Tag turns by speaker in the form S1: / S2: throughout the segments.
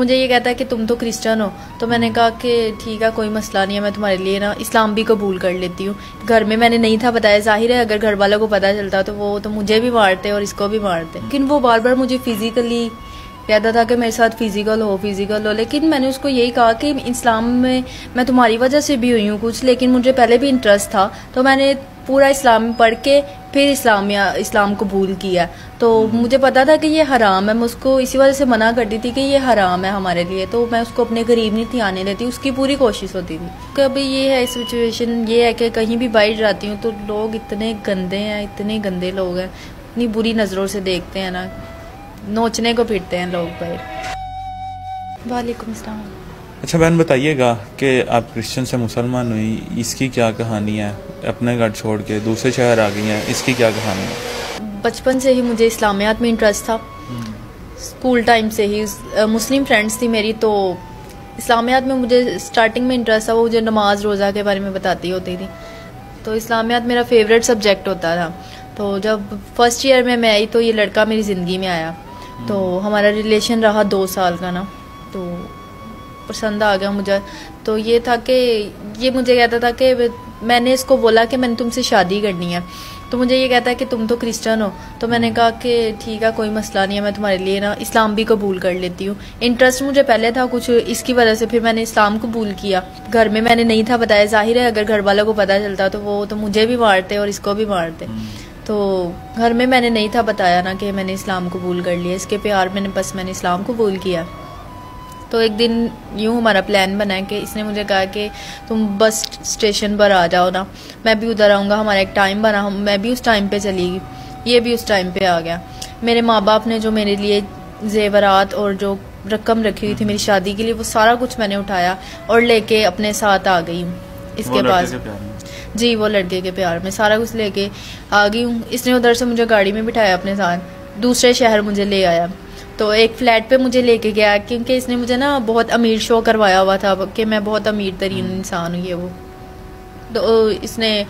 S1: मुझे ये कहता है कि तुम तो क्रिश्चियन हो, तो मैंने कहा कि ठीक है कोई मसला नहीं है, मैं तुम्हारे लिए ना इस्लाम भी कबूल कर लेती हूँ। घर में मैंने नहीं था बताया, जाहिर है अगर घर वालों को पता चलता तो वो तो मुझे भी मारते और इसको भी मारते। लेकिन वो बार बार मुझे फिजिकली कहता था कि मेरे साथ फिजिकल हो, लेकिन मैंने उसको यही कहा कि इस्लाम में मैं तुम्हारी वजह से भी हुई हूँ कुछ, लेकिन मुझे पहले भी इंटरेस्ट था, तो मैंने पूरा इस्लाम पढ़ के फिर इस्लाम कबूल किया। तो मुझे पता था कि ये हराम है, मैं उसको इसी वजह से मना करती थी कि ये हराम है हमारे लिए, तो मैं उसको अपने करीब नहीं थी आने देती, उसकी पूरी कोशिश होती थी। कभी ये है सिचुएशन ये है कि कहीं भी बाहर जाती हूँ तो लोग इतने गंदे हैं, इतने गंदे लोग हैं, इतनी बुरी नज़रों से देखते हैं ना, नोचने को फिरते हैं लोग बाहर। वालेकुम अस्सलाम।
S2: अच्छा बहन बताइएगा कि आप क्रिश्चियन से मुसलमान हुई, इसकी क्या कहानी है? अपने घर छोड़ के दूसरे शहर आ गई हैं, इसकी क्या कहानी है?
S1: बचपन से ही मुझे इस्लामियात में इंटरेस्ट था, स्कूल टाइम से ही मुस्लिम फ्रेंड्स थी मेरी, तो इस्लामियात में मुझे स्टार्टिंग में इंटरेस्ट था। वो मुझे नमाज रोज़ा के बारे में बताती होती थी, तो इस्लामियात मेरा फेवरेट सब्जेक्ट होता था। तो जब फर्स्ट ईयर में मैं आई तो ये लड़का मेरी ज़िंदगी में आया, तो हमारा रिलेशन रहा 2 साल का ना, तो पसंद आ गया मुझे। तो ये था कि ये मुझे कहता था कि मैंने इसको बोला कि मैंने तुमसे शादी करनी है, तो मुझे ये कहता है कि तुम तो क्रिश्चियन हो, तो मैंने कहा कि ठीक है कोई मसला नहीं है, मैं तुम्हारे लिए ना इस्लाम भी कबूल कर लेती हूँ। इंटरेस्ट मुझे पहले था कुछ, इसकी वजह से फिर मैंने इस्लाम कबूल किया। घर में मैंने नहीं था बताया, जाहिर है अगर घर वालों को पता चलता तो वो तो मुझे भी मारते और इसको भी मारते। तो घर में मैंने नहीं था बताया ना कि मैंने इस्लाम कबूल कर लिया, इसके प्यार में मैंने इस्लाम कबूल किया। तो एक दिन यूँ हमारा प्लान बना कि इसने मुझे कहा कि तुम बस स्टेशन पर आ जाओ ना, मैं भी उधर आऊँगा। हमारा एक टाइम बना, मैं भी उस टाइम पे चली गई, ये भी उस टाइम पे आ गया। मेरे माँ बाप ने जो मेरे लिए जेवरात और जो रकम रखी हुई थी मेरी शादी के लिए, वो सारा कुछ मैंने उठाया और लेके अपने साथ आ गई हूँ इसके पास। जी, वो लड़के के प्यार में सारा कुछ लेके आ गई हूँ। इसने उधर से मुझे गाड़ी में बिठाया अपने साथ, दूसरे शहर मुझे ले आया, तो एक फ्लैट पे मुझे लेके गया, क्योंकि इसने मुझे ना बहुत अमीर शो करवाया हुआ था कि मैं बहुत अमीर तरीन इंसान हूँ ये वो। तो इसने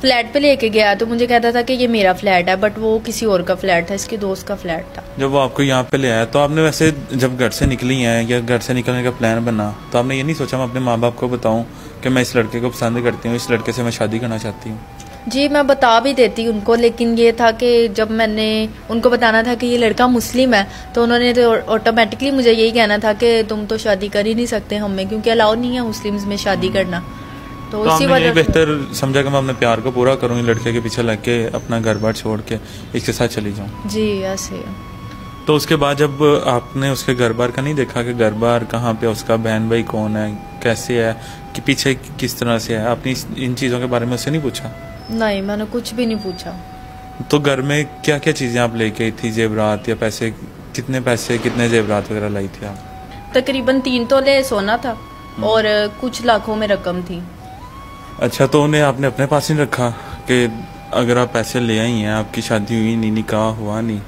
S1: फ्लैट पे लेके गया, तो मुझे कहता था कि ये मेरा फ्लैट है, बट वो किसी और का फ्लैट था, इसके दोस्त का फ्लैट था।
S2: जब वो आपको यहाँ पे ले आया तो आपने वैसे जब घर से निकली हैं या घर से निकलने का प्लान बना, तो आपने ये नहीं सोचा मैं अपने माँ बाप को बताऊँ कि मैं इस लड़के को पसंद करती हूँ, इस लड़के से मैं शादी करना चाहती हूँ?
S1: जी, मैं बता भी देती उनको, लेकिन ये था कि जब मैंने उनको बताना था कि ये लड़का मुस्लिम है, तो उन्होंने तो ऑटोमेटिकली मुझे यही कहना था कि तुम तो शादी कर ही नहीं सकते हमें, क्योंकि अलाउ नहीं है मुस्लिम्स में शादी करना। तो इसी वजह
S2: बेहतर समझा कि मैं अपने प्यार को पूरा करूँगी, लड़के के पीछे लग के अपना घर बार छोड़ के इसके साथ चली जाऊँ।
S1: जी ऐसे।
S2: तो उसके बाद जब आपने उसके घर बार का नहीं देखा कि घर बार कहाँ पे, उसका बहन भाई कौन है, कैसे है, कि पीछे किस तरह से है, आपने इन चीज़ों के बारे में उससे नहीं पूछा?
S1: नहीं, मैंने कुछ भी नहीं पूछा।
S2: तो घर में क्या क्या चीज़ें आप लेके आई थी, जेवरात या पैसे, कितने जेवरात वगैरह लाई थी आप?
S1: तकरीबन 3 तोले सोना था और कुछ लाखों में रकम थी।
S2: अच्छा, तो उन्हें आपने अपने पास नहीं रखा कि अगर आप पैसे ले आई हैं, आपकी शादी हुई नहीं, निकाह हुआ नहीं,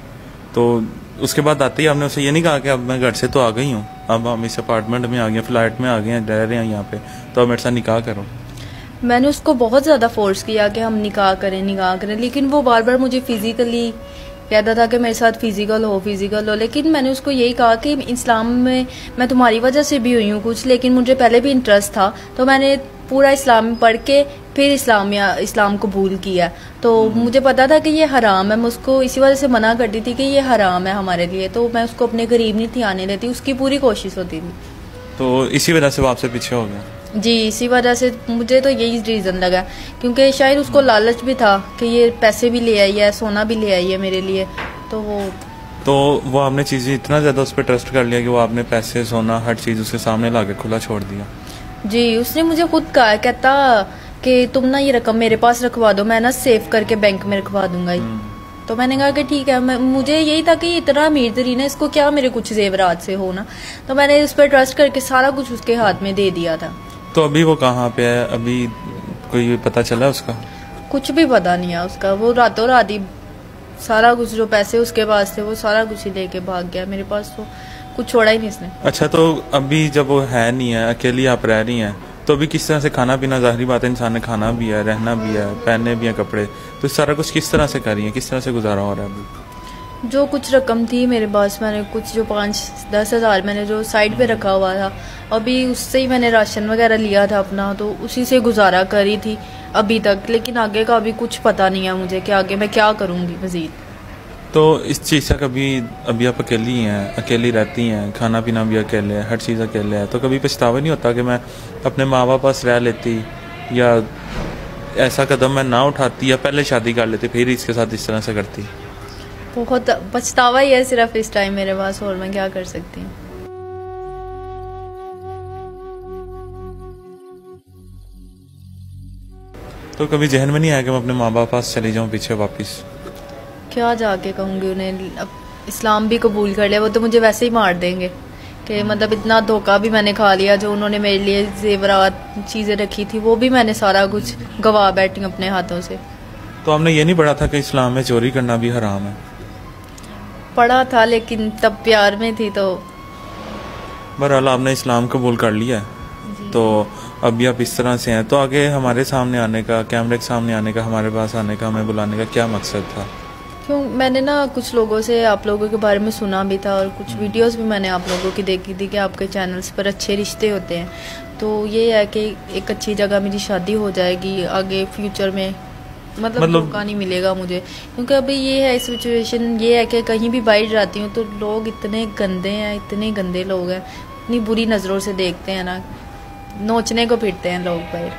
S2: तो उसके बाद आते ही आपने उसे ये नहीं कहा कि अब मैं घर से तो आ गई हूँ, अब हम इस अपार्टमेंट में आ गए, फ्लैट में आ गए हैं, रह रहे हैं यहाँ पे, तो अब मेरे साथ निकाह करो?
S1: मैंने उसको बहुत ज़्यादा फोर्स किया कि हम निकाह करें, लेकिन वो बार बार मुझे फिजिकली कहता था कि मेरे साथ फिजिकल हो, लेकिन मैंने उसको यही कहा कि इस्लाम में मैं तुम्हारी वजह से भी हुई हूँ कुछ, लेकिन मुझे पहले भी इंटरेस्ट था, तो मैंने पूरा इस्लाम पढ़ के फिर इस्लाम कबूल किया। तो मुझे पता था कि ये हराम है, मैं उसको इसी वजह से मना करती थी कि ये हराम है हमारे लिए, तो मैं उसको अपने करीब नहीं थी आने देती, उसकी पूरी कोशिश होती थी।
S2: तो इसी वजह से वो आपसे पीछे हो गया?
S1: जी, इसी वजह से मुझे तो यही रीज़न लगा, क्योंकि शायद उसको लालच भी था कि ये पैसे भी ले आई है, सोना भी ले आई है मेरे लिए, तो वो
S2: आपने चीज़ें इतना ज़्यादा उस पर ट्रस्ट कर लिया कि वो आपने पैसे, सोना, हर चीज़ उसके सामने ला के खुला छोड़ दिया? जी,
S1: उसने मुझे खुद कहा, कहता कि तुम ना ये रकम मेरे पास रखवा दो, मैं ना सेव करके बैंक में रखवा दूंगा। तो मैंने कहा कि ठीक है, मुझे यही था कि इतना अमीर तरीन है, इसको क्या मेरे कुछ जेवरात से हो ना, तो मैंने उस पर ट्रस्ट करके सारा कुछ उसके हाथ में दे दिया था।
S2: तो अभी वो कहाँ पे है? अभी कोई पता चला उसका?
S1: कुछ भी पता नहीं है उसका, वो रातों रात ही सारा कुछ, जो पैसे उसके पास थे वो सारा कुछ ही लेके भाग गया, मेरे पास तो कुछ छोड़ा ही नहीं इसने।
S2: अच्छा, तो अभी जब वो है नहीं है, अकेली आप रह रही हैं, तो अभी किस तरह से खाना पीना, जाहिर बात है इंसान ने खाना भी है, रहना भी है, पहनने भी है कपड़े, तो सारा कुछ किस तरह से कर रही है, किस तरह से गुजारा हो रहा है अभी?
S1: जो कुछ रकम थी मेरे पास, मैंने कुछ जो 5-10 हज़ार मैंने जो साइड पे रखा हुआ था, अभी उससे ही मैंने राशन वगैरह लिया था अपना, तो उसी से गुजारा करी थी अभी तक। लेकिन आगे का अभी कुछ पता नहीं है मुझे कि आगे मैं क्या करूँगी मज़ीद।
S2: तो इस चीज़ से कभी, अभी आप अकेली हैं, अकेली रहती हैं, खाना पीना भी अकेले है, हर चीज़ अकेले है, तो कभी पछतावा नहीं होता कि मैं अपने माँ बाप पास रह लेती, या ऐसा कदम मैं ना उठाती, या पहले शादी कर लेती फिर इसके साथ इस तरह से करती?
S1: बहुत पछतावा ही है सिर्फ इस टाइम मेरे पास, और मैं क्या कर सकती हूँ।
S2: तो कभी जहन में नहीं आया कि मैं अपने माँ बाप पास चली जाऊँ पीछे वापस?
S1: क्या जाके कहूँगी उन्हें, अब इस्लाम भी कबूल कर लिया, वो तो मुझे वैसे ही मार देंगे कि मतलब इतना धोखा भी मैंने खा लिया। जो उन्होंने मेरे लिए जेवरात चीज़ें रखी थी वो भी मैंने सारा कुछ गवा बैठी हूँ अपने हाथों से।
S2: तो हमने ये नहीं पढ़ा था कि इस्लाम में चोरी करना भी हराम है?
S1: पढ़ा था, लेकिन तब प्यार में थी तो।
S2: बहरहाल आपने इस्लाम कबूल कर लिया है, तो अभी आप इस तरह से हैं, तो आगे हमारे सामने आने का, कैमरे के सामने आने का, हमारे पास आने का, हमें बुलाने का क्या मकसद था?
S1: क्यों, मैंने ना कुछ लोगों से आप लोगों के बारे में सुना भी था, और कुछ वीडियोस भी मैंने आप लोगों की देखी थी कि आपके चैनल्स पर अच्छे रिश्ते होते हैं। तो ये है कि एक अच्छी जगह मेरी शादी हो जाएगी आगे फ्यूचर में, मतलब मौका नहीं मिलेगा मुझे। क्योंकि अभी ये है सिचुएशन, ये है कि कहीं भी बाहर जाती हूँ तो लोग इतने गंदे हैं, इतने गंदे लोग हैं, इतनी बुरी नज़रों से देखते हैं ना, नोचने को फिरते हैं लोग बाहर।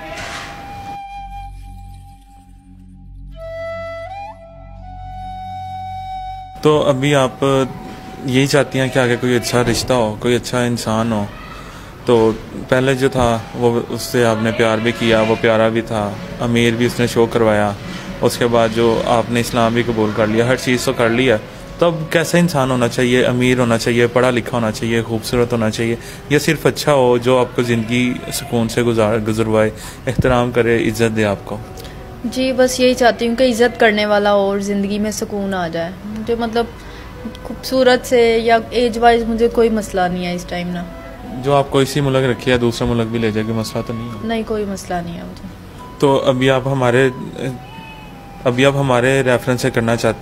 S2: तो अभी आप यही चाहती हैं कि आगे कोई अच्छा रिश्ता हो, कोई अच्छा इंसान हो? तो पहले जो था वो, उससे आपने प्यार भी किया, वो प्यारा भी था, अमीर भी उसने शो करवाया, उसके बाद जो आपने इस्लाम भी कबूल कर लिया, हर चीज़ तो कर लिया, तब कैसा इंसान होना चाहिए? अमीर होना चाहिए, पढ़ा लिखा होना चाहिए, खूबसूरत होना चाहिए, या सिर्फ अच्छा हो जो आपको ज़िंदगी सुकून से गुजरवाए, एहतराम करे, इज़्ज़त दे आपको?
S1: जी बस यही चाहती हूँ कि इज़्ज़त करने वाला हो और ज़िंदगी में सुकून आ जाए मुझे। मतलब खूबसूरत से या एज वाइज मुझे कोई मसला नहीं है इस टाइम ना।
S2: जो आप कोई सी मुल्क रखी है दूसरा मुल्क भी ले जाएगी, मसला तो नहीं है?
S1: नहीं, कोई मसला नहीं है मुझे।
S2: तो अभी आप हमारे रेफरेंस से करना चाहती हैं?